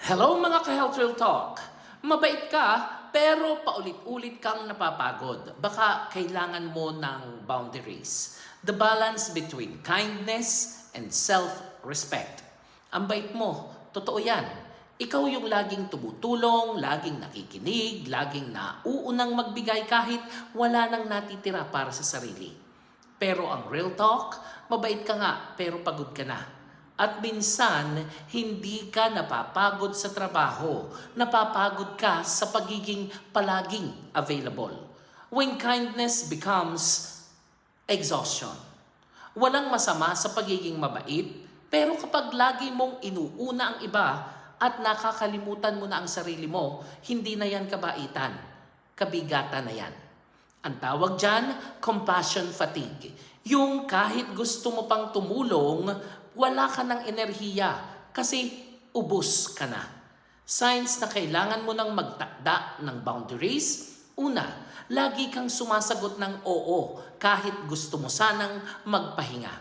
Hello mga ka-Health Real Talk! Mabait ka pero paulit-ulit kang napapagod. Baka kailangan mo ng boundaries. The balance between kindness and self-respect. Ang bait mo, totoo yan. Ikaw yung laging tumutulong, laging nakikinig, laging nauunang magbigay kahit wala nang natitira para sa sarili. Pero ang real talk, mabait ka nga pero pagod ka na. At minsan, hindi ka napapagod sa trabaho. Napapagod ka sa pagiging palaging available. When kindness becomes exhaustion. Walang masama sa pagiging mabait, pero kapag lagi mong inuuna ang iba at nakakalimutan mo na ang sarili mo, hindi na yan kabaitan. Kabigatan na yan. Ang tawag dyan, compassion fatigue. Yung kahit gusto mo pang tumulong, wala ka ng enerhiya kasi ubos ka na. Signs na kailangan mo nang magtakda ng boundaries. Una, lagi kang sumasagot ng oo kahit gusto mo sanang magpahinga.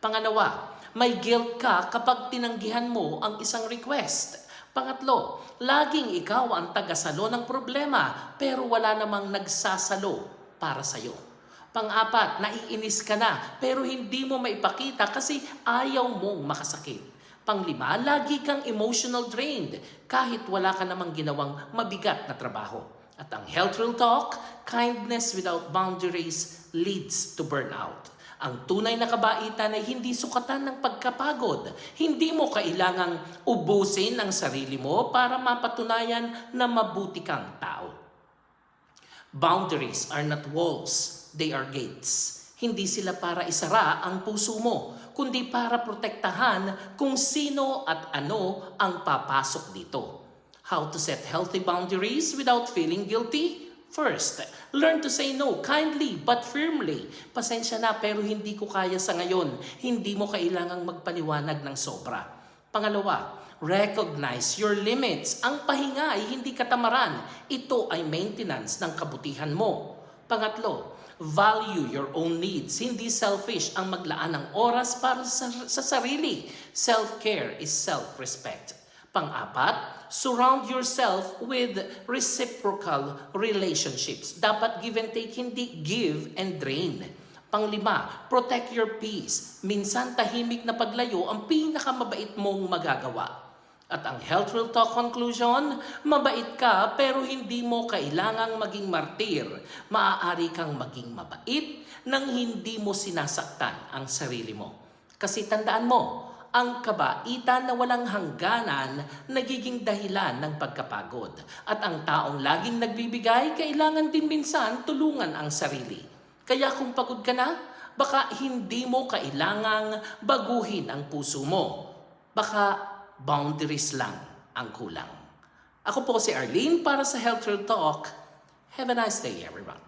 Pangalawa, may guilt ka kapag tinanggihan mo ang isang request. Pangatlo, laging ikaw ang tagasalo ng problema pero wala namang nagsasalo para sa'yo. Pang-apat, naiinis ka na pero hindi mo maipakita kasi ayaw mong makasakit. Pang-lima, lagi kang emotional drained kahit wala ka namang ginawang mabigat na trabaho. At ang Health Real Talk, kindness without boundaries leads to burnout. Ang tunay na kabaitan ay hindi sukatan ng pagkapagod. Hindi mo kailangang ubusin ang sarili mo para mapatunayan na mabuti kang tao. Boundaries are not walls, they are gates. Hindi sila para isara ang puso mo, kundi para protektahan kung sino at ano ang papasok dito. How to set healthy boundaries without feeling guilty? First, learn to say no kindly but firmly. Pasensya na pero hindi ko kaya sa ngayon. Hindi mo kailangang magpaliwanag ng sobra. Pangalawa, recognize your limits. Ang pahinga ay hindi katamaran. Ito ay maintenance ng kabutihan mo. Pangatlo, value your own needs. Hindi selfish ang maglaan ng oras para sa sarili. Self-care is self-respect. Pang-apat, surround yourself with reciprocal relationships. Dapat give and take, hindi give and drain. Pang-lima, protect your peace. Minsan tahimik na paglayo ang pinakamabait mong magagawa. At ang Health Real Talk conclusion, mabait ka pero hindi mo kailangang maging martir. Maaari kang maging mabait nang hindi mo sinasaktan ang sarili mo. Kasi tandaan mo, ang kabaitan na walang hangganan nagiging dahilan ng pagkapagod. At ang taong laging nagbibigay, kailangan din minsan tulungan ang sarili. Kaya kung pagod ka na, baka hindi mo kailangang baguhin ang puso mo. Baka boundaries lang ang kulang. Ako po si Arlene para sa Health Real Talk. Have a nice day, everyone.